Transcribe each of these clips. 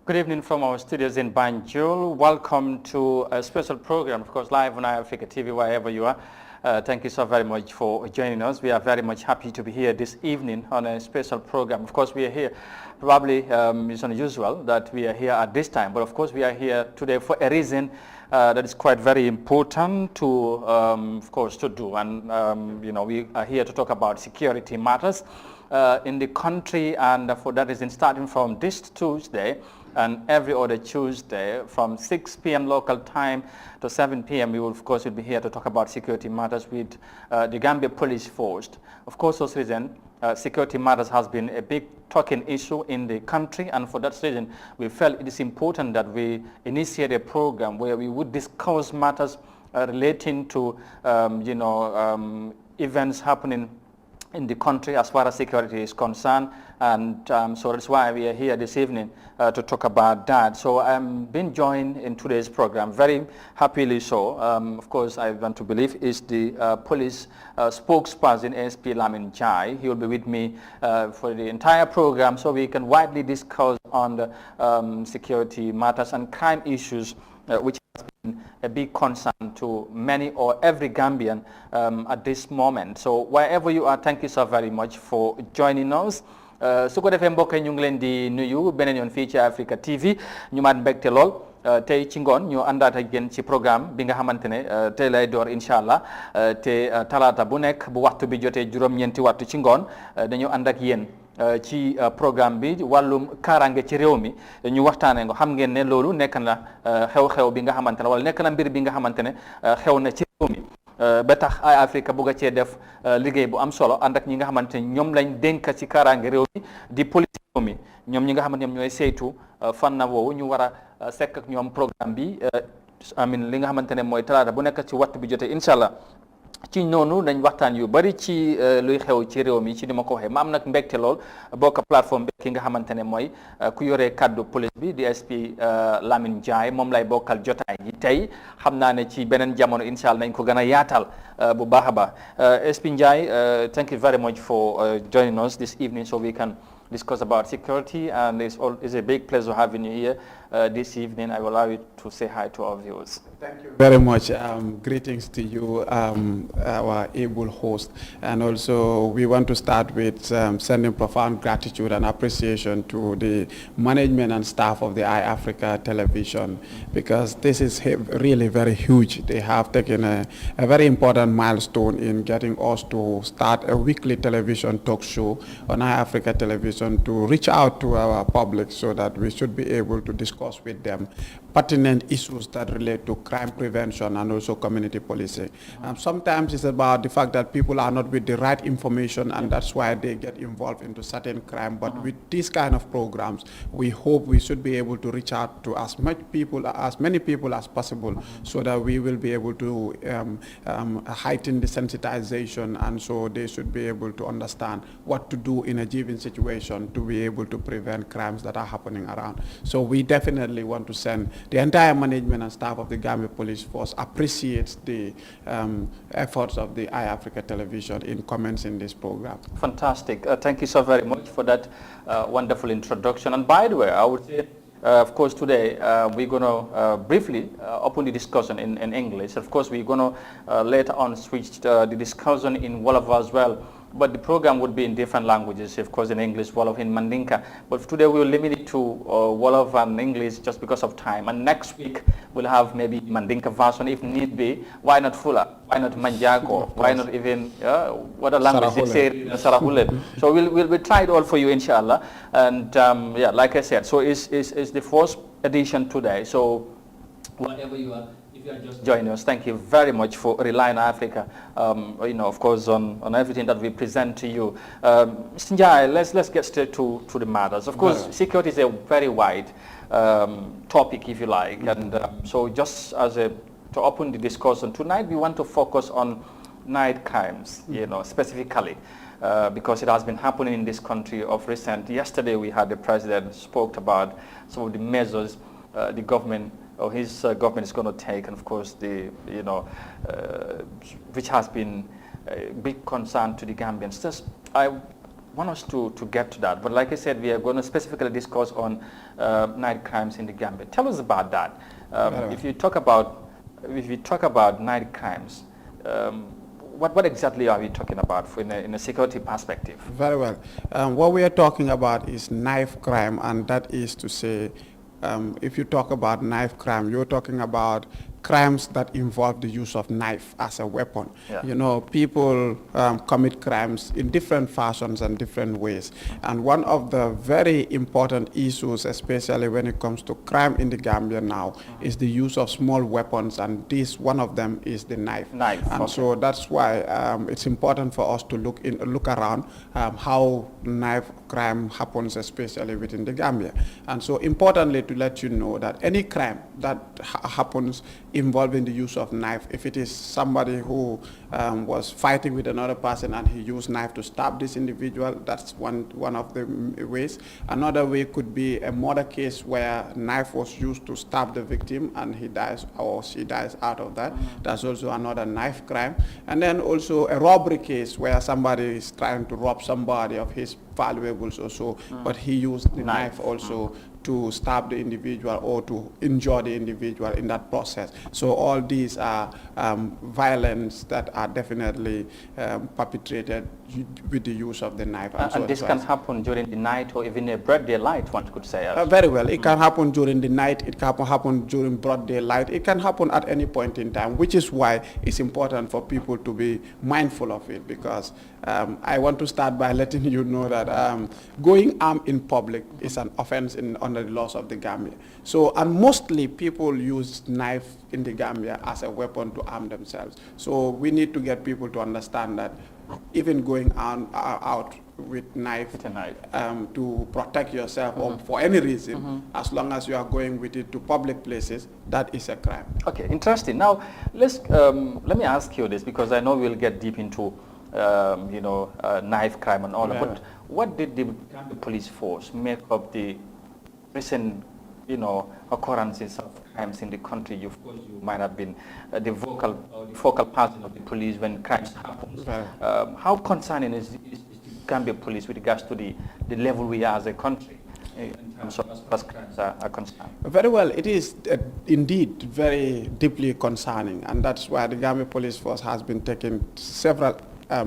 Good evening from our studios in Banjul. Welcome to a special program, of course, live on iAfrica TV, wherever you are. Thank you so very much for joining us. We are very much happy to be here this evening on a special program. Of course, we are here, probably it's unusual that we are here at this time, but of course we are here today for a reason that is quite very important to, of course, to do. And, we are here to talk about security matters in the country, and for that reason, starting from this Tuesday, and every other Tuesday from 6 p.m. local time to 7 p.m. we will, of course, will be here to talk about security matters with the Gambia Police Force. Of course, those reason, security matters has been a big talking issue in the country, and for that reason, we felt it is important that we initiate a program where we would discuss matters relating to, events happening in the country as far as security is concerned, and so that's why we are here this evening to talk about that. So I'm being joined in today's program, very happily so. Of course, I want to believe is the police spokesperson, ASP Lamin Jai. He will be with me for the entire program so we can widely discuss on the security matters and crime issues, which has been a big concern to many or every Gambian at this moment. So wherever you are, thank you so very much for joining us. su ko defee mbokk yi ñu ngi leen di nuyu beneen yoon fii ci Africa TV ñu maat mbégte lool tey ci ngoon ñu àndaat ak yéen ci programme bi nga xamante ne tey lay door incha allah te talaata bu nekk bu waxtu bi jotee juróom-ñeenti waxtu ci ngoon dañu ànd ak yéen ci programme bi wàllum kaaraange ci réew mi ñu waxtaanee nga xam ngeen ne loolu nekk na xew-xew bi nga xamante ne wala nekk na mbir bi nga xamante ne xew na ci réew mi ba tax ay Afrique bugg a cee def liggéey bu am solo ànd ak ñi nga xamante ne ñoom lañ dénk ci kaaraange réew mi di police réew mi ñoom ñi nga xamante ne ñooy saytu fànn woowu ñu war a sekk ak ñoom programme bi amin li nga xamante ne mooy talaata bu nekk ci waxtu bi jotee incha allah ci noonu dañ waxtaan yu bari ci luy xew ci réew mi ci ni ma ko waxee ma am nag mbégte lool bokk plateforme bi ki nga xamante ne mooy ku yoree kaddu police bi di SP Lamin Jai moom lay bokkal jotaay gi tey xam naa ne ci beneen jamono incha allah nañ ko gën a yaatal bu baax a baax SP Jai, thank you very much for joining us this evening so we can discuss about security, and it's a big pleasure having you here this evening. I will allow you to say hi to our viewers. Thank you very much. Greetings to you, our able host. And also, we want to start with sending profound gratitude and appreciation to the management and staff of the iAfrica television, because this is really very huge. They have taken a very important milestone in getting us to start a weekly television talk show on iAfrica television to reach out to our public so that we should be able to discuss with them pertinent issues that relate to crime prevention and also community policing. Sometimes it's about the fact that people are not with the right information, and that's why they get involved into certain crime. But with these kind of programs, we hope we should be able to reach out to as many people as possible, so that we will be able to heighten the sensitization, and so they should be able to understand what to do in a given situation to be able to prevent crimes that are happening around. So we definitely want to send the entire management and staff of the Gambia Police Force appreciates the efforts of the iAfrica television in commencing this program. Fantastic. Thank you so very much for that wonderful introduction. And by the way, I would say, of course, today we're going to briefly open the discussion in English. Of course, we're going to later on switch the discussion in Wolof as well. But the program would be in different languages, of course, in English, Wolof, in Mandinka. But today we will limit it to Wolof and English just because of time. And next week we'll have maybe Mandinka version if need be. Why not Fula? Why not Manjago? Why not even what a language they say, Sarahule. So we'll try it all for you, inshallah. And yeah, like I said, so it's the first edition today. So whatever you are. You are just joining us. Thank you very much for relying on Africa, of course, on everything that we present to you. Mr. Njai, let's get straight to the matters. Of course, security is a very wide topic, if you like, and so just to open the discussion tonight, we want to focus on night crimes, specifically. Because it has been happening in this country of recent. Yesterday, we had the president spoke about some of the measures the government or his government is going to take, and of course which has been a big concern to the Gambians. want us to get to that. But like I said, we are going to specifically discuss on night crimes in the Gambia. Tell us about that. If you talk about night crimes, what exactly are we talking about in a security perspective? Very well. What we are talking about is knife crime, and that is to say, if you talk about knife crime, you're talking about crimes that involve the use of knife as a weapon. Yeah. You know, people commit crimes in different fashions and different ways. And one of the very important issues, especially when it comes to crime in the Gambia now, is the use of small weapons, and one of them is the knife. And okay. so that's why it's important for us to look around how knife crime happens, especially within the Gambia. And so importantly, to let you know that any crime that happens involving the use of knife, if it is somebody who was fighting with another person and he used knife to stab this individual, that's one of the ways. Another way could be a murder case where knife was used to stab the victim and he dies or she dies out of that. That's also another knife crime. And then also a robbery case where somebody is trying to rob somebody of his valuables or so, but he used the knife also to stab the individual or to injure the individual in that process. So all these are violence that are definitely perpetrated with the use of the knife. And this can happen during the night or even a broad daylight, one could say. Very well. It can happen during the night. It can happen during broad daylight. It can happen at any point in time, which is why it's important for people to be mindful of it, because I want to start by letting you know that going armed in public is an offense under the laws of the Gambia. So, and mostly people use knife in the Gambia as a weapon to arm themselves. So we need to get people to understand that even going out with knife to protect yourself or for any reason, as long as you are going with it to public places, that is a crime. Okay, interesting. Now, let me ask you this, because I know we'll get deep into knife crime and all that. But what did the Gambia police force make of the recent, occurrences of crimes in the country? You might have been the focal person of the police when crimes happen. How concerning is the Gambia police with regards to the level we are as a country in terms of as crimes are concerned? Very well. It is indeed very deeply concerning, and that's why the Gambia police force has been taking several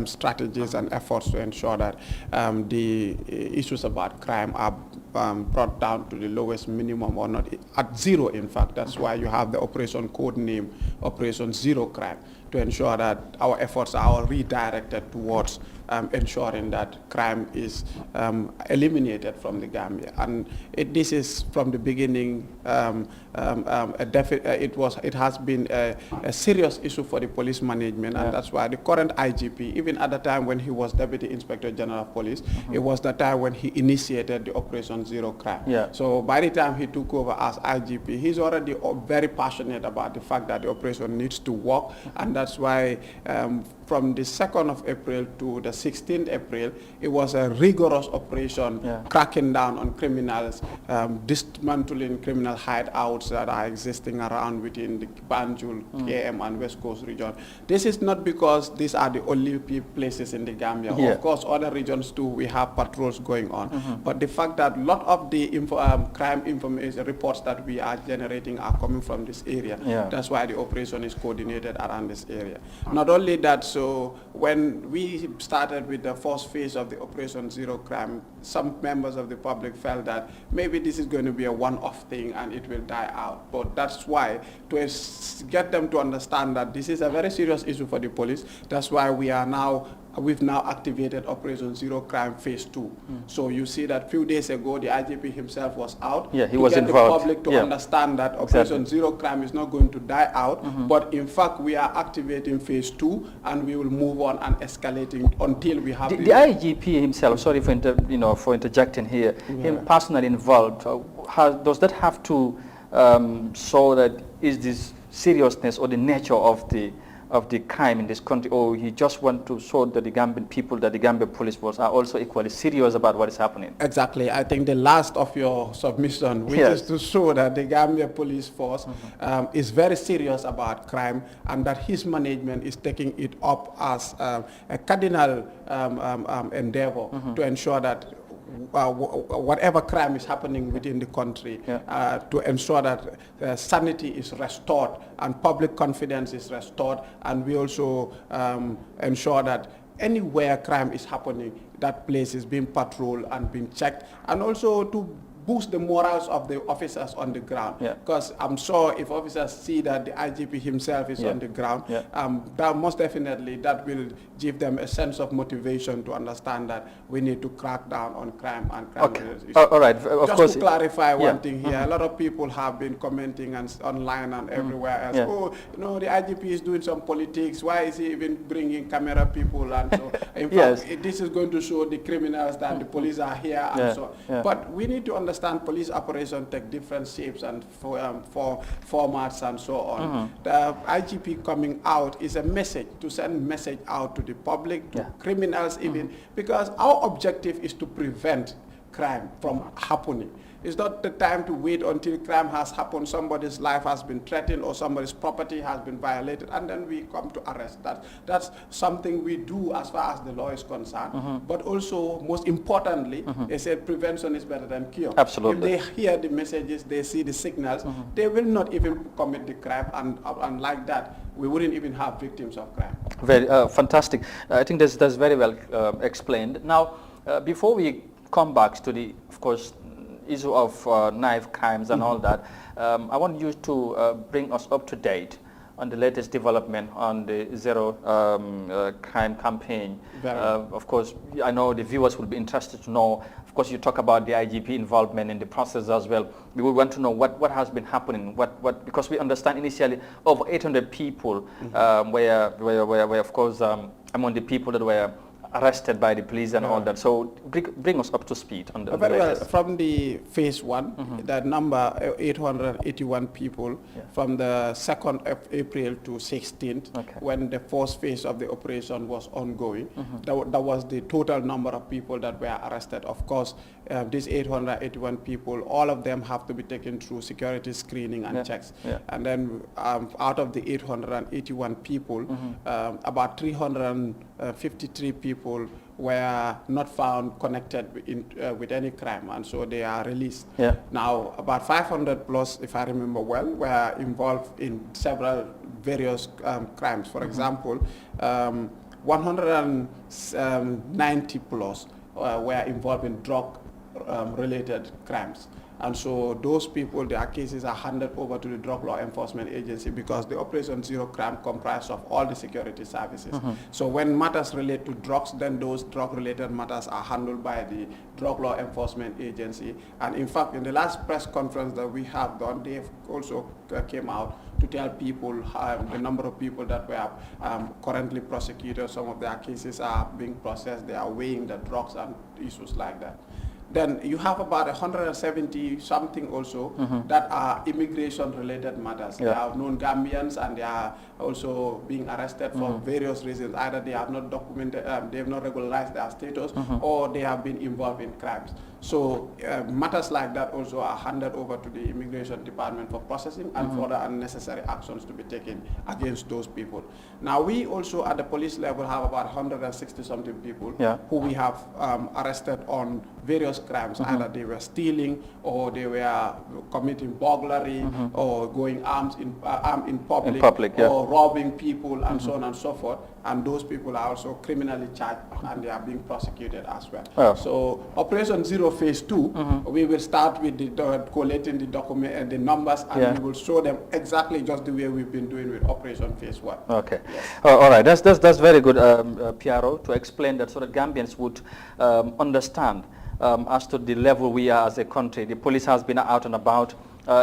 strategies and efforts to ensure that the issues about crime are brought down to the lowest minimum, or not at zero, in fact. That's why you have the operation code name, Operation Zero Crime, to ensure that our efforts are all redirected towards ensuring that crime is eliminated from the Gambia. And this is from the beginning, it has been a serious issue for the police management, and that's why the current IGP, even at the time when he was Deputy Inspector General of Police, it was the time when he initiated the Operation Zero Crime. So by the time he took over as IGP, he's already very passionate about the fact that the operation needs to work, and that's why from the 2nd of April to the 16th April, it was a rigorous operation cracking down on criminals, dismantling criminal hideouts that are existing around within the Banjul, KM, and West Coast region. This is not because these are the only places in the Gambia. Of course, other regions too, we have patrols going on. But the fact that a lot of the crime information reports that we are generating are coming from this area, that's why the operation is coordinated around this area. Not only that, so when we started with the first phase of the Operation Zero Crime, some members of the public felt that maybe this is going to be a one-off thing and it will die out. But that's why, to get them to understand that this is a very serious issue for the police, that's why we've now activated Operation Zero Crime Phase 2. So you see that few days ago, the IGP himself was out he was get involved. The public to understand that Operation Zero Crime is not going to die out, but in fact we are activating Phase 2, and we will move on and escalating until we have the IGP himself. Sorry for interjecting here. Him personally involved. Does that have to show that is this seriousness or the nature of the of the crime in this country, or you just want to show that the Gambian people, that the Gambian police force are also equally serious about what is happening? Exactly. I think the last of your submission, which is to show that the Gambia police force is very serious about crime, and that his management is taking it up as a cardinal endeavor to ensure that whatever crime is happening within the country, to ensure that sanity is restored and public confidence is restored, and we also ensure that anywhere crime is happening, that place is being patrolled and being checked, and also to boost the morals of the officers on the ground. Because I'm sure if officers see that the IGP himself is on the ground, that most definitely that will give them a sense of motivation to understand that we need to crack down on crime and crime. All right. Of Just course, to clarify one thing here, a lot of people have been commenting and online and everywhere else, oh, you know, the IGP is doing some politics, why is he even bringing camera people? And so, in fact, this is going to show the criminals that the police are here and so on. But we need to understand police operations take different shapes and for formats and so on. The IGP coming out is a message, to send message out to the public, to criminals even, because our objective is to prevent crime from happening. It's not the time to wait until crime has happened, somebody's life has been threatened or somebody's property has been violated, and then we come to arrest. That's something we do as far as the law is concerned. But also, most importantly, they said prevention is better than cure. Absolutely. If they hear the messages, they see the signals, they will not even commit the crime, and like that, we wouldn't even have victims of crime. Very fantastic. I think that's very well explained. Now, before we come back to the, of course, issue of knife crimes and all that, I want you to bring us up to date on the latest development on the Zero Crime campaign. Of course, I know the viewers will be interested to know. Of course, you talk about the IGP involvement in the process as well. We would want to know what has been happening. Because we understand initially over 800 people were of course among the people that were arrested by the police and all that. So bring us up to speed on the latest. From the phase one, that number 881 people from the 2nd of April to 16th, when the first phase of the operation was ongoing, that was the total number of people that were arrested. Of course, these 881 people, all of them have to be taken through security screening and checks. And then out of the 881 people, about 353 people were not found connected with any crime, and so they are released. Now, about 500 plus, if I remember well, were involved in several various crimes. For example, 190 plus were involved in drug-related crimes. And so those people, their cases are handed over to the Drug Law Enforcement Agency, because the Operation Zero Crime comprises of all the security services. So when matters relate to drugs, then those drug-related matters are handled by the Drug Law Enforcement Agency. And in fact, in the last press conference that we have done, they also came out to tell people the number of people that were currently prosecuted. Some of their cases are being processed. They are weighing the drugs and issues like that. Then you have about 170 something also that are immigration-related matters. They are known Gambians, and they are also being arrested for various reasons. Either they have not documented, they have not regularized their status, or they have been involved in crimes. So matters like that also are handed over to the Immigration Department for processing and further unnecessary actions to be taken against those people. Now, we also at the police level have about 160 something people who we have arrested on various crimes. Either they were stealing, or they were committing burglary, or going armed in public, or robbing people, and so on and so forth. And those people are also criminally charged, and they are being prosecuted as well. So Operation Zero Phase 2, we will start with collating the document and the numbers, and we will show them exactly just the way we've been doing with Operation Phase 1. Okay. All right. That's very good, PRO, to explain that so that Gambians would understand as to the level we are as a country. The police has been out and about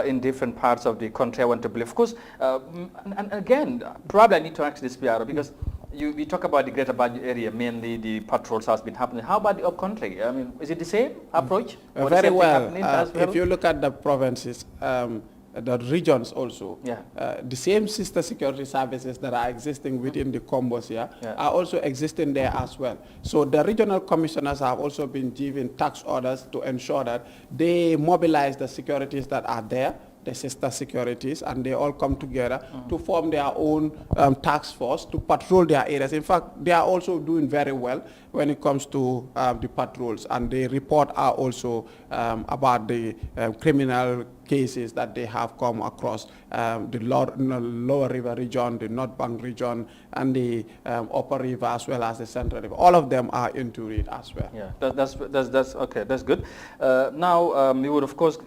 in different parts of the country, I want to believe. Of course, and again, probably I need to ask this, PRO, because we talk about the Greater Banjul area, mainly the patrols has been happening. How about the up-country? I mean, is it the same approach? Very well. If you look at the provinces, the regions also. Yeah. The same sister security services that are existing within the combos here Yeah. are also existing there as well. So the regional commissioners have also been given task orders to ensure that they mobilize the securities that are there, the sister securities, and they all come together to form their own task force to patrol their areas. In fact, they are also doing very well when it comes to the patrols, and they report are also about the criminal cases that they have come across the lower river region, the North Bank region, and the upper river, as well as the central river. All of them are into it as well. Yeah, that's okay. That's good. Now we would of course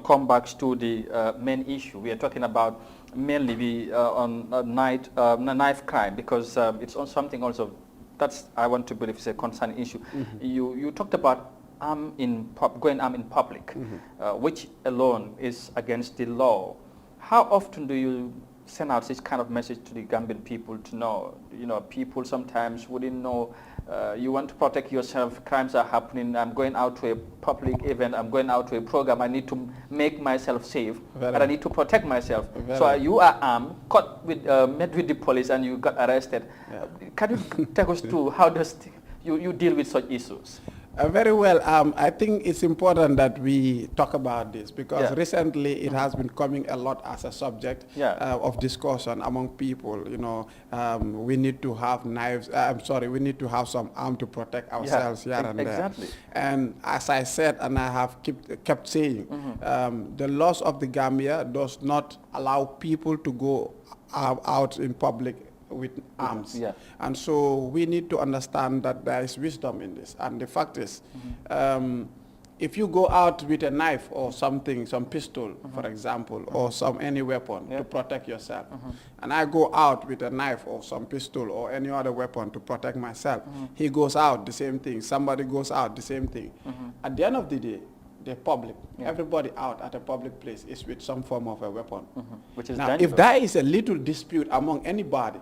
come back to the main issue. We are talking about mainly on knife crime, because it's on something also that's I want to believe is a concerning issue. You talked about going armed in public, which alone is against the law. How often do you send out this kind of message to the Gambian people to know? People sometimes wouldn't know. You want to protect yourself, crimes are happening, I'm going out to a public event, I'm going out to a program, I need to make myself safe, and I need to protect myself. So you are armed, met with the police, and you got arrested. Yeah. Can you take us through how does you deal with such issues? Very well. I think it's important that we talk about this, because recently it has been coming a lot as a subject of discussion among people. We need to have knives. We need to have some arm to protect ourselves here and there. Exactly. And as I said, and I have kept saying, the laws of the Gambia does not allow people to go out in public with arms. And so we need to understand that there is wisdom in this. And the fact is, if you go out with a knife or something, some pistol, for example, or any weapon to protect yourself, and I go out with a knife or some pistol or any other weapon to protect myself, he goes out, the same thing, somebody goes out, the same thing. At the end of the day, the public, everybody out at a public place is with some form of a weapon. Which is now, dangerous. if there is a little dispute among anybody,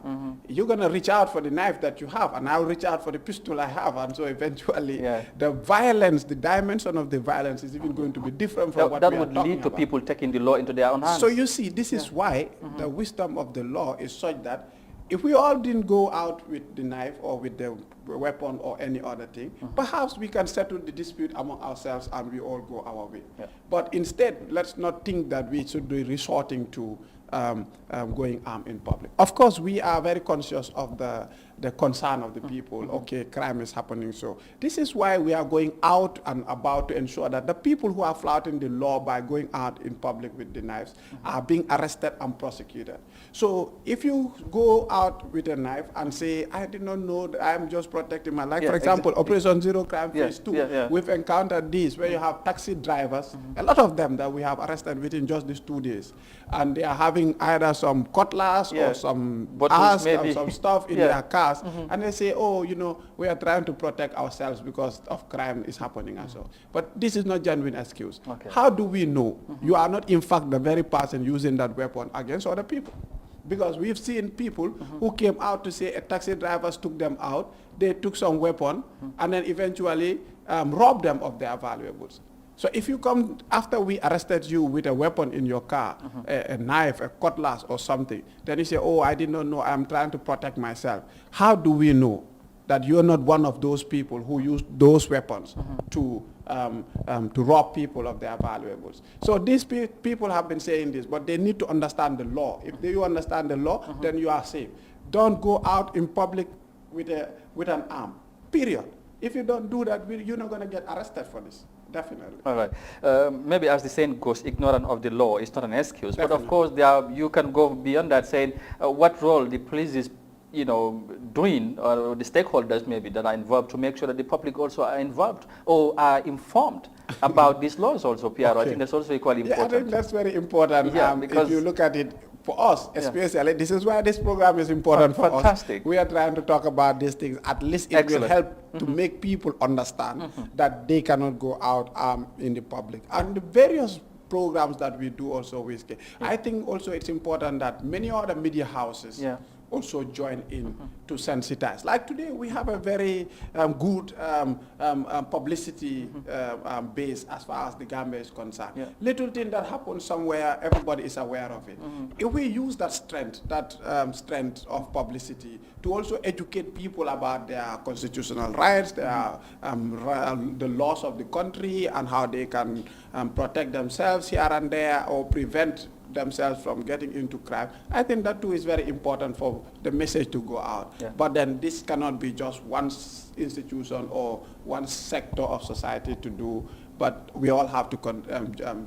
you're going to reach out for the knife that you have, and I'll reach out for the pistol I have, and so eventually the violence, the dimension of the violence is even going to be different from what we are talking about. That would lead to people taking the law into their own hands. So you see, this is why the wisdom of the law is such that if we all didn't go out with the knife or with the weapon or any other thing, perhaps we can settle the dispute among ourselves and we all go our way. But instead, let's not think that we should be resorting to going armed in public. Of course, we are very conscious of the concern of the people. Okay, crime is happening. So this is why we are going out and about to ensure that the people who are flouting the law by going out in public with the knives are being arrested and prosecuted. So if you go out with a knife and say, I did not know that I'm just protecting my life. For example, Operation Zero Crime Phase 2, we've encountered this where you have taxi drivers, a lot of them that we have arrested within just these 2 days. And they are having either some cutlass or some ass or some stuff in their cars. And they say, oh, we are trying to protect ourselves because of crime is happening and so. But this is not genuine excuse. How do we know you are not in fact the very person using that weapon against other people? Because we've seen people who came out to say a taxi drivers took them out, they took some weapon, and then eventually robbed them of their valuables. So if you come after we arrested you with a weapon in your car, a knife, a cutlass or something, then you say, oh, I did not know, I'm trying to protect myself. How do we know that you're not one of those people who use those weapons to rob people of their valuables? So these people have been saying this, but they need to understand the law. If you understand the law, then you are safe. Don't go out in public with an arm, period. If you don't do that, you're not going to get arrested for this. Definitely. All right. Maybe as the saying goes, ignorance of the law is not an excuse. Definitely. But of course, you can go beyond that, saying what role the police is, doing, or the stakeholders maybe that are involved to make sure that the public also are involved or are informed about these laws also, PR. I think that's also equally important. I think that's very important. Because if you look at it, for us, especially, this is why this program is important for us. We are trying to talk about these things. At least it will help to make people understand that they cannot go out in the public. And the various programs that we do also, I think also it's important that many other media houses also join in to sensitize. Like today, we have a very good publicity base as far as the Gambia is concerned. Yeah. Little thing that happens somewhere, everybody is aware of it. If we use that strength of publicity to also educate people about their constitutional rights, their the laws of the country, and how they can protect themselves here and there or prevent themselves from getting into crime, I think that too is very important for the message to go out. Yeah. But then this cannot be just one institution or one sector of society to do, but we all have to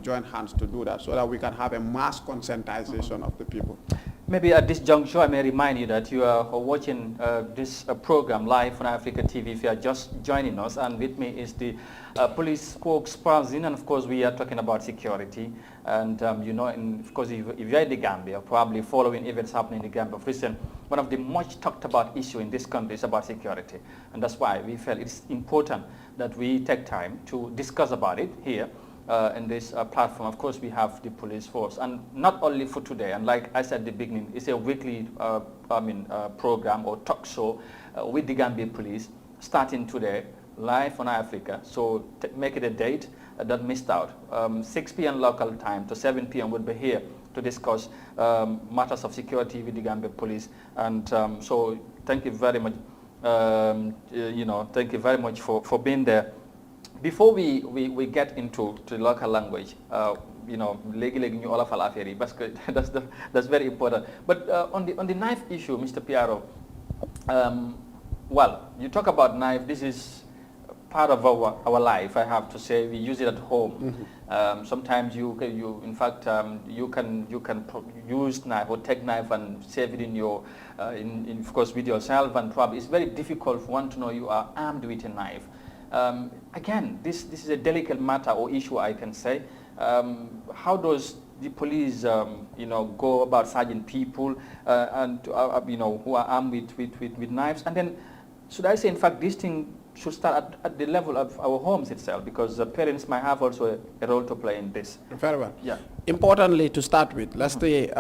join hands to do that so that we can have a mass conscientization of the people. Maybe at this juncture, I may remind you that you are watching this program live on Africa TV if you are just joining us, and with me is the police spokesperson, and of course we are talking about security. And you know, of course, if you're in the Gambia, probably following events happening in the Gambia of recent, one of the much talked about issue in this country is about security. And that's why we felt it's important that we take time to discuss about it here. In this platform. Of course, we have the police force, and not only for today, and like I said at the beginning, it's a weekly program or talk show with the Gambia police starting today live on Africa. So make it a date, don't miss out. 6 p.m. local time to 7 p.m. we'll be here to discuss matters of security with the Gambia police. And so thank you very much. Thank you very much for being there. Before we get into the local language, legi ñu olofal affaire yi parce que that's very important. But on the knife issue, Mr. Piaro, well, you talk about knife. This is part of our life. I have to say, we use it at home. Sometimes you can use knife or take knife and save it in your of course with yourself, and probably it's very difficult for one to know you are armed with a knife. Again, this is a delicate matter or issue, I can say. How does the police, go about charging people who are armed with knives? And then, should I say, in fact, this thing should start at the level of our homes itself, because parents might have also a role to play in this. Very well. Yeah. Importantly, to start with, let's say,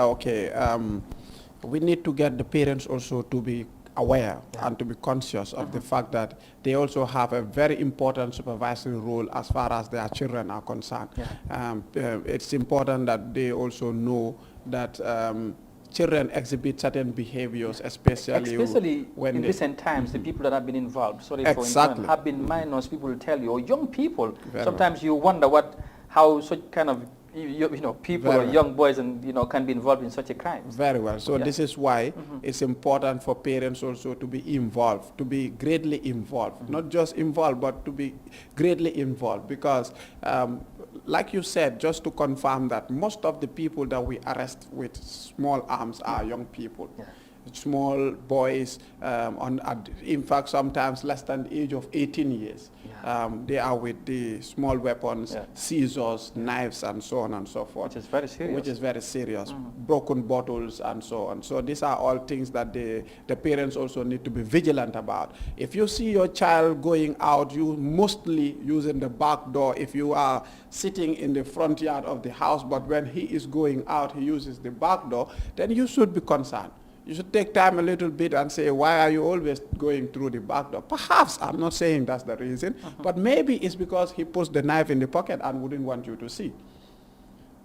we need to get the parents also to be aware and to be conscious of the fact that they also have a very important supervisory role as far as their children are concerned. It's important that they also know that children exhibit certain behaviors, especially when in recent times, the people that have been involved, exactly, have been minors. People will tell you, or young people. Sometimes you wonder how such kind of people or young boys can be involved in such a crime. Very well. So this is why it's important for parents also to be involved, to be greatly involved, not just involved, but to be greatly involved, because like you said, just to confirm that most of the people that we arrest with small arms are young people. Small boys, in fact, sometimes less than the age of 18 years. They are with the small weapons, scissors, knives, and so on and so forth. Which is very serious. Broken bottles and so on. So these are all things that the parents also need to be vigilant about. If you see your child going out, you mostly using the back door. If you are sitting in the front yard of the house, but when he is going out, he uses the back door, then you should be concerned. You should take time a little bit and say, why are you always going through the back door? Perhaps, I'm not saying that's the reason, but maybe it's because he puts the knife in the pocket and wouldn't want you to see.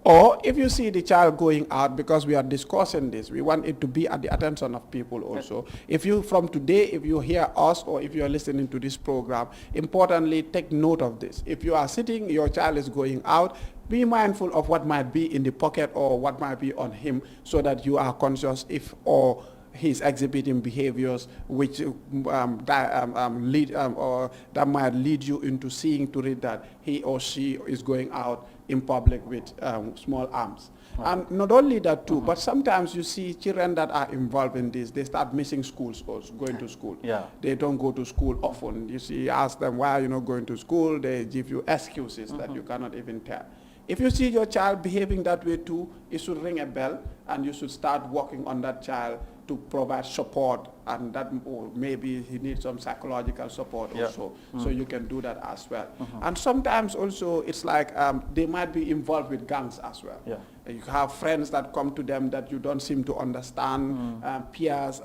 Or if you see the child going out, because we are discussing this, we want it to be at the attention of people also. If you, from today, if you hear us or if you are listening to this program, importantly, take note of this. If you are sitting, your child is going out, be mindful of what might be in the pocket or what might be on him, so that you are conscious if or he's exhibiting behaviors which that might lead you into seeing to it that he or she is going out in public with small arms. And not only that too, but sometimes you see children that are involved in this, they start missing schools or going to school. They don't go to school often. You see, ask them, why are you not going to school? They give you excuses that you cannot even tell. If you see your child behaving that way too, you should ring a bell and you should start working on that child to provide support and that maybe he needs some psychological support also. So you can do that as well. And sometimes also it's like they might be involved with gangs as well. You have friends that come to them that you don't seem to understand, peers,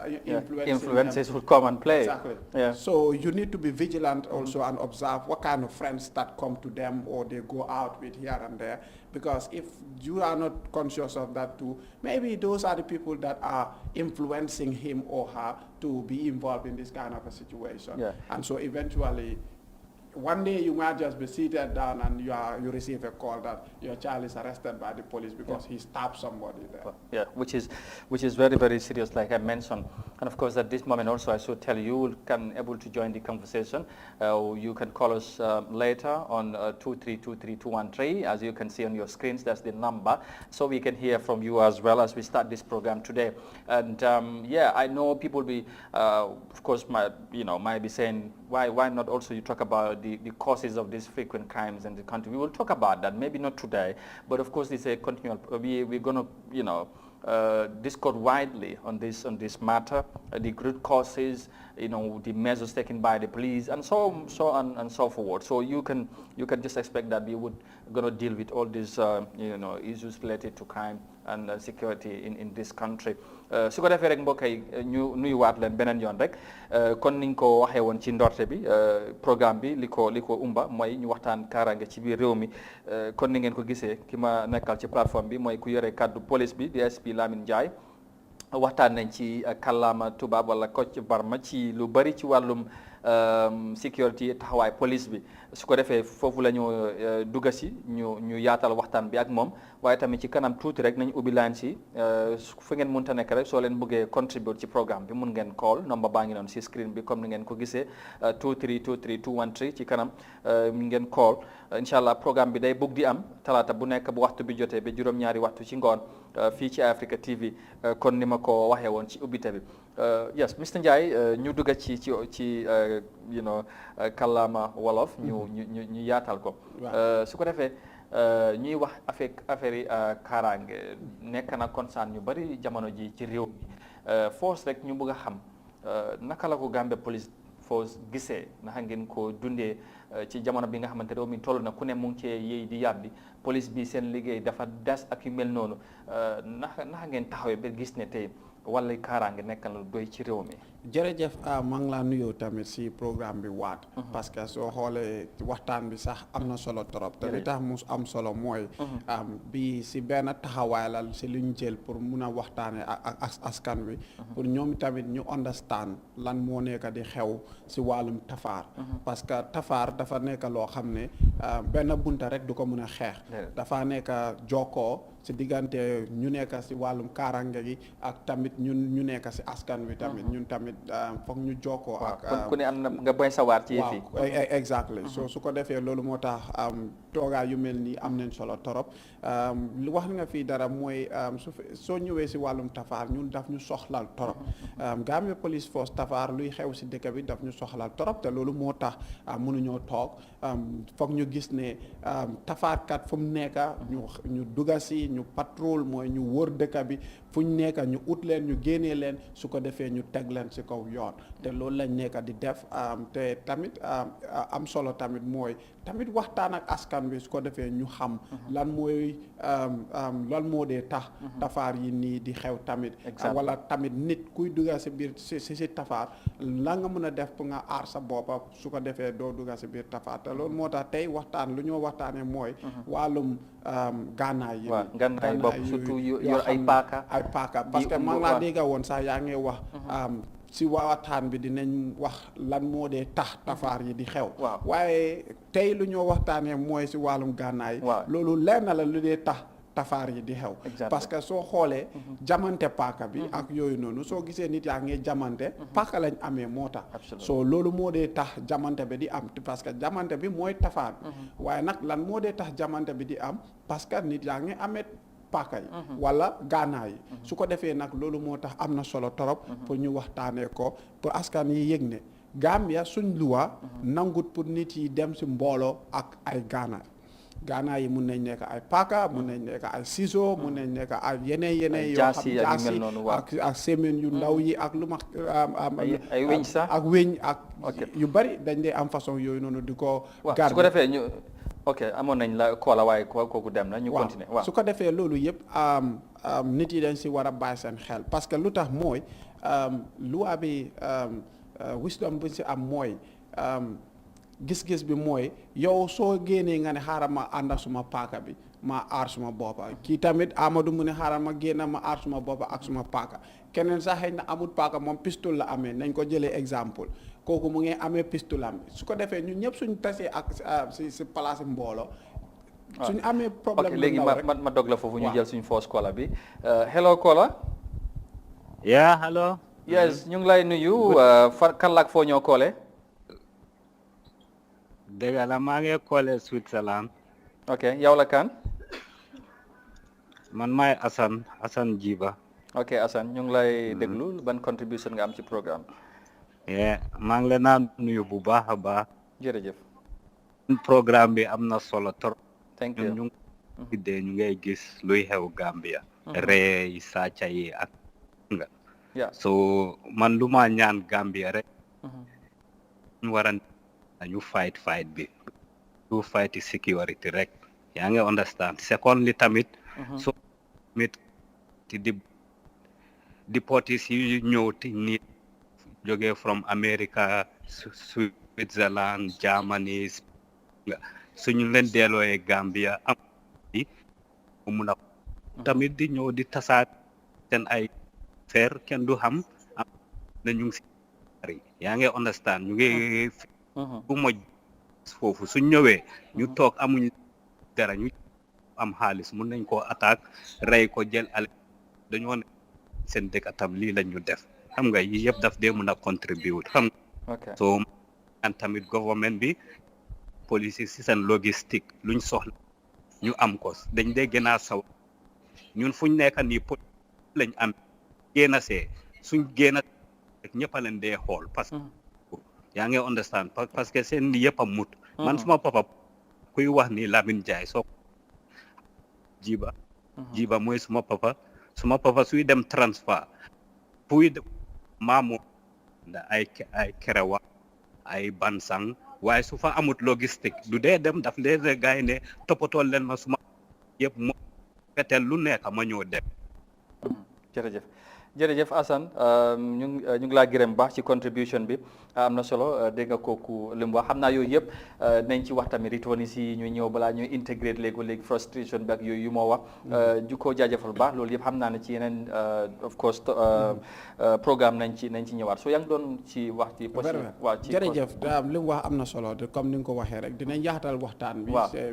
influences will come and play. Exactly. So you need to be vigilant also and observe what kind of friends that come to them or they go out with here and there. Because if you are not conscious of that too, maybe those are the people that are influencing him or her to be involved in this kind of a situation. And so eventually, one day you might just be seated down and you receive a call that your child is arrested by the police because he stabbed somebody there. Which is very, very serious, like I mentioned. And of course, at this moment also, I should tell you can able to join the conversation. You can call us later on 2323213. As you can see on your screens, that's the number. So we can hear from you as well as we start this program today. And I know people be, of course, might be saying, why not also you talk about the causes of these frequent crimes in the country. We will talk about that, maybe not today, but of course it's a continual, we're going to, discuss widely on this matter, the root causes, the measures taken by the police, and so on and so forth. So you can just expect that we would going to deal with all these, issues related to crime and security in this country. Su ko defee rek mbokk yi ñu nuyuwaat leen beneen yoon rek kon niñ ko waxee woon ci ndorte bi programme bi li ko umba mooy ñu waxtaan kaaraange ci biir réew mi kon ni ngeen ko gisee ki ma nekkal ci plateforme bi mooy ku yore kaddu police bi DSP Lamine Ndiaye waxtaan nañ ci kàllaama tubaab wala Kocc Barma ci lu bari ci wàllum sécurité taxawaay police bi su ko defee foofu la ñu dugga si ñu yaatal waxtaan bi ak moom waaye tamit ci kanam tuuti rek nañ ubbi line si fu ngeen mënta nekk rek soo leen bëggee contribute ci programme bi mun ngeen call number baa ngi noonu si screen bi comme ni ngeen ko gisee 2323213 ci kanam ngeen call incha allah programme bi day bëgg di am talaata bu nekk bu waxtu bi jotee ba juróom-ñaari waxtu ci ngoon fii ci Africa TV kon ni ma ko waxee woon ci ubbite bi yes Mr Ndiaye ñu dugga ci kàllaama wolof ñu yaatal ko su ko defee ñuy wax affaire yi kaaraange nekk na concern ñu bari jamono ji ci réew mi force rek ñu bëgg a xam naka la ko Gambia Police Force gisee naka ngeen ko dundee ci jamono bi nga xamante réew mi toll na ku ne mu ngi cee yéey di yàbbi police bi seen liggéey dafa des ak yu mel noonu naka ngeen taxawee ba gis ne tey wala kaaraange nekk na lu doy ci réew mi. jërëjëf maa ngi laa nuyoo tamit si programme bi waat parce que soo xoolee waxtaan bi sax am na solo trop te li tax mu am solo mooy bi si benn taxawaay la si lu ñu jël pour mun a waxtaane ak askan wi pour ñoom tamit ñu understand lan moo nekk di xew si wàllum tafaar parce que tafaar dafa nekk loo xam ne benn bunta rek du ko mun a xeex dafa nekk jokkoo si diggante ñu nekk si wàllum kaaraange gi ak tamit ñu nekk si askan wi tamit ñun tamit foog ñu jokkoo ak ku ne am na nga bañ sawaar ci yëf yi exactly su ko defee loolu moo tax toogaay yu mel nii am nañ solo torop lu wax nga fii dara mooy soo ñëwee si wàllum tafaar ñun daf ñu soxlal torop Gambia Police Force tafaar luy xew si dëkk bi daf ñu soxlal torop te loolu moo tax mënuñoo toog foog ñu gis ne tafaarkat fu mu nekk ñu dugga si ñu patrouille mooy ñu wër dëkk bi fu ñu nekk ñu ut leen ñu génnee leen su ko defee ñu teg leen si kaw yoon te loolu lañ nekk di def te tamit am solo tamit mooy tamit waxtaan ak askan bi su ko defee ñu xam lan moo dee tax tafaar yi nii di xew tamit wala tamit nit kuy dugga si biir si tafaar la nga mën a def pour nga aar sa boppa su ko defee doo dugga si biir tafaar te loolu moo tax tey waxtaan lu ñoo waxtaanee mooy wàllum gànnaay yi gànnaay bopp surtout yor ay paaka parce que man laa dégga woon sax yaa ngi wax si waxtaan bi dinañ wax lan moo dee tax tafaar yi di xew waaye tey lu ñoo waxtaanee mooy si wàllum gànnaay loolu lenn la lu dee tax tafaar yi di xew parce que soo xoolee jamante paaka bi ak yooyu noonu soo gisee nit yaa ngi jamante paaka lañ amee moo tax soo loolu moo dee tax jamante bi di am parce que jamante bi mooy tafaar bi waaye nag lan moo dee tax jamante bi di am parce que nit yaa ngi amee paaka yi wala gaanaa yi su ko defee nag loolu moo tax am na solo torop pour ñu waxtaanee ko pour askan yi yëg ne Gambia suñ luwa nangut pour nit yi dem si mbooloo ak ay gaanaay gànnaay yi mun nañ nekk ay paaka mun nañ nekk ay ciseaux mun nañ nekk ay yeneen yoo xam jaasi ak semaine yu ndaw yi ak lu ma ay weñ sax ak weñ ak yu bari dañ dee am façon yooyu noonu di ko garder su ko defee ñu amoon nañ la koola waaye kooku dem na ñu continuer waaw su ko defee loolu yëpp nit yi dañ si war a bàyyi seen xel parce que lu tax mooy loi bi wisdom bu si am mooy gis-gis bi mooy yow soo génnee nga ne xaaral ma ànd ak suma paaka bi ma aar suma boppa kii tamit Amadou mu ne xaaral ma génn ma aar suma boppa ak suma paaka keneen sax xëy na amul paaka moom pistol la amee nañ ko jëlee exemple kooku mu ngi amee pistolam bi su ko defee ñun ñëpp suñ tasee ak si place mbooloo suñu amee problème léegi ma dog la foofu ñu jël suñu first caller bi hello caller. yeah hello. yes ñu ngi lay nuyu kan la ak foo ñoo koole. dëgg la maa ngi koole Switzerland. ok yow la kan. man maay Assane Jiba. ok Assane ñu ngi lay déglu ban contribution nga am ci programme. maa ngi leen naan nuyu bu baax a baax. jërëjëf. programme bi am na solo trop. thank you ñu ngay gis luy xew Gambia. rey sàcca yi ak nga. so man lu ma ñaan Gambia rek. ñu waran ñu fight bi. ñu fight security rek. yaa ngi understand secondly tamit. so tamit di potis yu ñëw ti nii jógee from America Switzerland Germany suñu leen dellooyee Gambia am mun a tamit di ñëw di tasaat seen ay fer kenn du xam am na ñu ngi si yaa ngi understand ñu ngi bu moj foofu suñ ñëwee ñu toog amuñ dara ñu am xaalis mun nañ koo attaque rey ko jël ale dañoo ne seen dëkk atam lii lañ ñu def xam nga yi yëpp daf dee mun a contribute xam nga so an tamit government bi police si seen logistique luñ soxla ñu am ko dañ dee gën a saw ñun fuñ nekk nii police lañ am génn see suñ génn rek ñëpp a leen dee xool parce que yaa ngi understand parce que seen li yëpp a mut man suma papa kuy wax ni Lamine Jaay soo jiba mooy suma papa suy dem transfert fuy maamu ay kerewa ay bansang waaye su fa amut logistique du dee dem daf lee gaay ne toppatool leen ma suma yëpp moo fetel lu nekk ma ñëw dem jërëjëf Assane ñu ngi laa gërëm baax ci contribution bi am na solo dégg nga kooku li mu wax xam naa yooyu yëpp nañ ci wax tamit retourné si ñu ñëw balaa ñuy intégrate léegi frustration bi ak yooyu yu moo wax ju ko jaajëfal baax loolu yëpp xam naa ne ci yeneen of course programme nañ ci ñëwaat so yaa ngi doon ci wax ci waaw ci jërëjëf li mu wax am na solo comme ni nga ko waxee rek dinañ yaatal waxtaan bi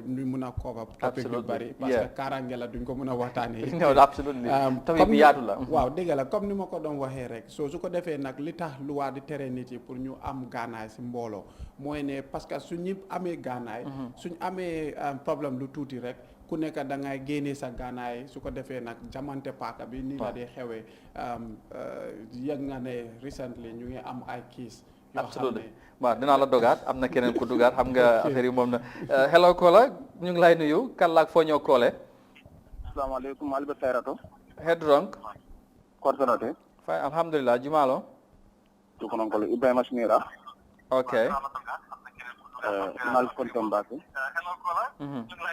ñu mun a cover topic yu bari parce que kaaraange la duñ ko mun a waxtaanee absolument topic bi yaatu la waaw dégg la comme ni ma ko doon waxee rek su ko defee nag li tax lu waa di tere nit yi pour ñu am gànnaay si mbooloo mooy ne parce que suñu amee gànnaay suñ amee problème lu tuuti rek ku nekk da ngay génnee sa gànnaay su ko defee nag jamante paaka bi nii la dee xewee yëg nga ne recently ñu ngi am ay kiis absolument waaw dinaa la dogaat am na keneen ku dugaat xam nga affaire yi moom na hello Kola ñu ngi lay nuyu kan laak foo ñëw koole assalamualaikum albe sayrato headrong coordonate fay alhamdulillah jumalo to konon ko Ibrahima Smira okay nal kontom bake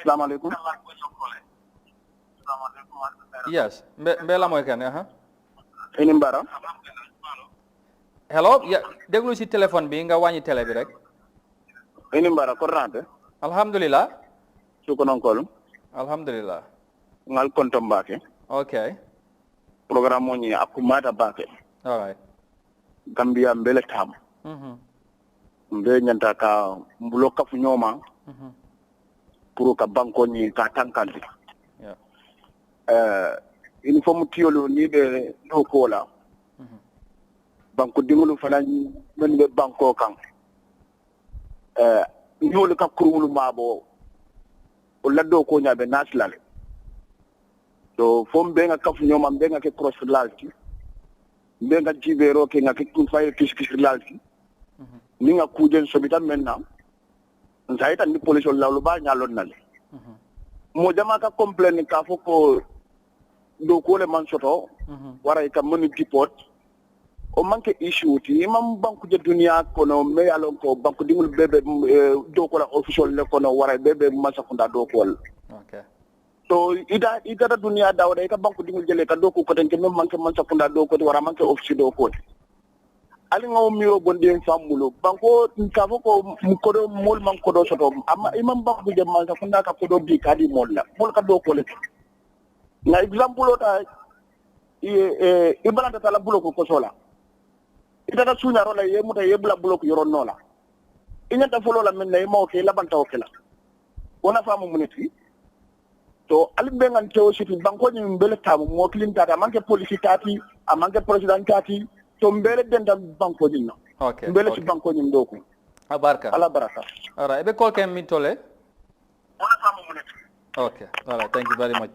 assalamualaikum yes mbela moy kan aha ini mbara hello ya déglu ci téléphone bi nga wàññi télé bi rek ini mbara coordonate alhamdulillah to konon ko alhamdulillah ngal kontom bake okay programme mo ni akumata bake all right Gambia mbele tam mbe nyanta ka mbulo kafu nyoma pour ka banko ni ka tankaldi uniforme tiolo ni be no kola banko dingulu fana men be banko kan nyolu ka kurulu mabo o laddo ko nyabe national so fom be nga kafu nyoma be nga ke cross lalti be nga jibero ke nga ke kun fayre kis lalti ni nga kujen so bitan menna nzaita ni police la lu ba nyalon nale mo jama ka complain ka foko do ko le man soto wara ka mani deport o manke issue ti imam banku je dunia kono me alon ko banku dingul bebe do ko la official le kono wara bebe masakunda do ko okay so ida dunia dawda ka banku dingul jele ka do ko ko tan ke mem manke masakunda do ko wara manke official do ko ali ngaw miro bonde famulo banko ka foko ko do mol man ko do soto amma imam banku je masakunda ka ko do bi kadi mol la mol ka do ko le na example ta ibalanta tala bulo ko sola itata sunya rola ye muta ye bla bulo ko yoron nola inyata folo la men nay mo ke labanta o kala wona famu muniti to albe ngan tewo siti banko ni mbele tamu mo klinta ta manke police tati a manke president tati to mbele denda banko ni no okay mbele ci banko ni ndoko abarka ala baraka alright ebe call kem min tole wona famu muniti okay alright thank you very much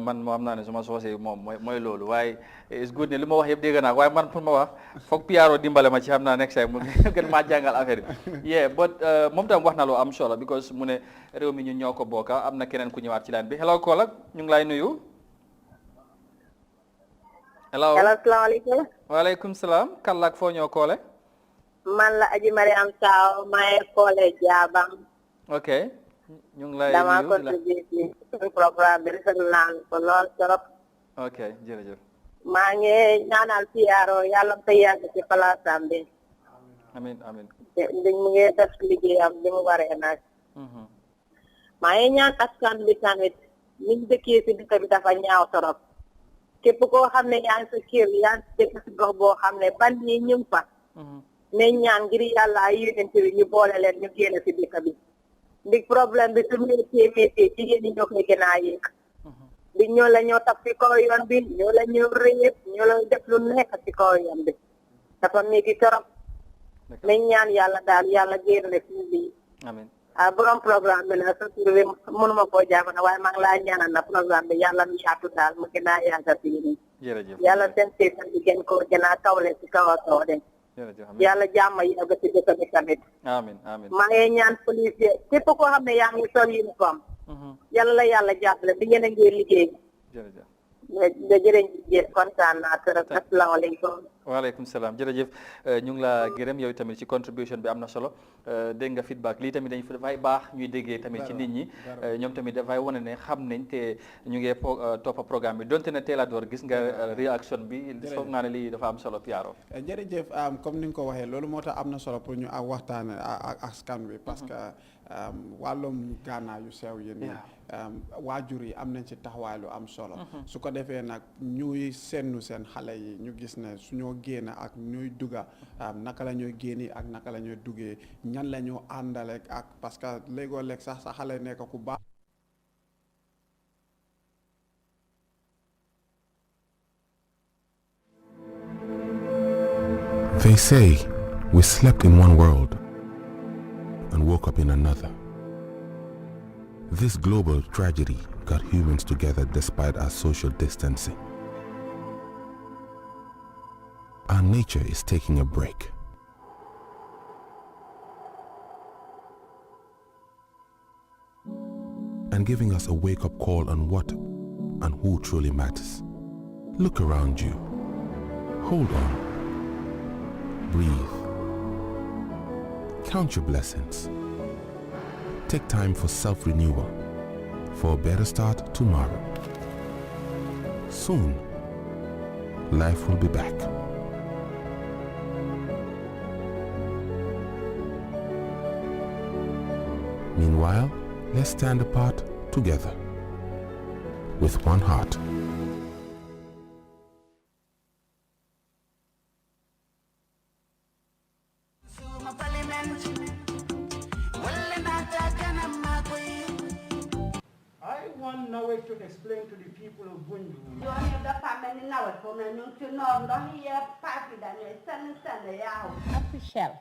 man mo am naa ne suma soosee moom mooy loolu waaye it's good ne li ma wax yëpp dégg naa waaye man pour ma wax foog PRO dimbale ma ci xam naa next time mu gën maa jàngal affaire bi yeah but moom tam wax na loo am solo because mu ne réew mi ñu ñoo ko bokka am na keneen ku ñëwaat ci line bi hello Kola ñu ngi lay nuyu hello salaamaaleykum waaleykum salaam kàllaak foo ñoo koole man la Aji Mariam Saw may koole Jaabang ok ñu ngi lay dama nuyu contribué ci programme bi rafetlu naa ko lool trop ok jërëjëf maa ngi ñaanal PRO yàlla mu koy yàgg ci palaasam bi amin amin di mu ngi def liggéeyam bi mu waree nag maa ngi ñaan askan bi tamit niñ dëkkee si dëkk bi dafa ñaaw trop képp koo xam ne yaa ngi sa kër yaa ngi dëkk si gox boo xam ne ban yi ñu fa ne ñaan ngir yàlla ay yénente bi ñu boole leen ñu génn si dëkk bi ndig problème bi su métier jigéen ñi ñoo koy gën a yëg di ñoo la ñoo taf ci kaw yoon bi ñoo la ñoo réyëp ñoo la def lu nekk ci kaw yoon bi dafa métti trop nañ ñaan yàlla daal yàlla génn ci lii amin borom programme bi nag sa tur bi mënuma koo jàpp na waaye maa ngi laa ñaanal na programme bi yàlla mu yaatu daal mu gën a yaaga fii nii jërëjëf yàlla seen seetan bi gën ko gën a kawle ci kaw a kaw de yàlla jàmm yàgg ci dëkk bi tamit amin amin maa ngi ñaan police képp koo xam ne yaa ngi sol uniforme yàlla la yàlla jàppale bi ngeen a ngi liggéey jërëjëf jërëjëf kontaan naa trop asalaamaaleykum waaleykum salaam jërëjëf ñu ngi la gërëm yow tamit ci contribution bi am na solo dégg nga feedback lii tamit dafay baax ñuy déggee tamit ci nit ñi ñoom tamit dafay wane ne xam nañ te ñu ngi toppa programme bi donte ne teel a door gis nga réaction bi foog naa ne lii dafa am solo PRO jërëjëf comme ni nga ko waxee loolu moo tax am na solo pour ñu waxtaan ak askan wi parce que wàllum gànnaaw yu sew yi nii waajur yi am nañ ci taxawaay lu am solo su ko defee nag ñuy sennu seen xale yi ñu gis ne suñoo génn ak ñuy dugga naka la ñooy génni ak naka la ñooy duggee ñan la ñoo àndale ak parce que léegoo léeg sax sa xale nekk ku baax They say we slept in one world and woke up in another. This global tragedy got humans together despite our social distancing. Our nature is taking a break. And giving us a wake-up call on what and who truly matters. Look around you. Hold on. Breathe. Count your blessings. Take time for self-renewal, for a better start tomorrow. Soon, life will be back. Meanwhile, let's stand apart together with one heart. I want now to explain to the people of Bunju. Official.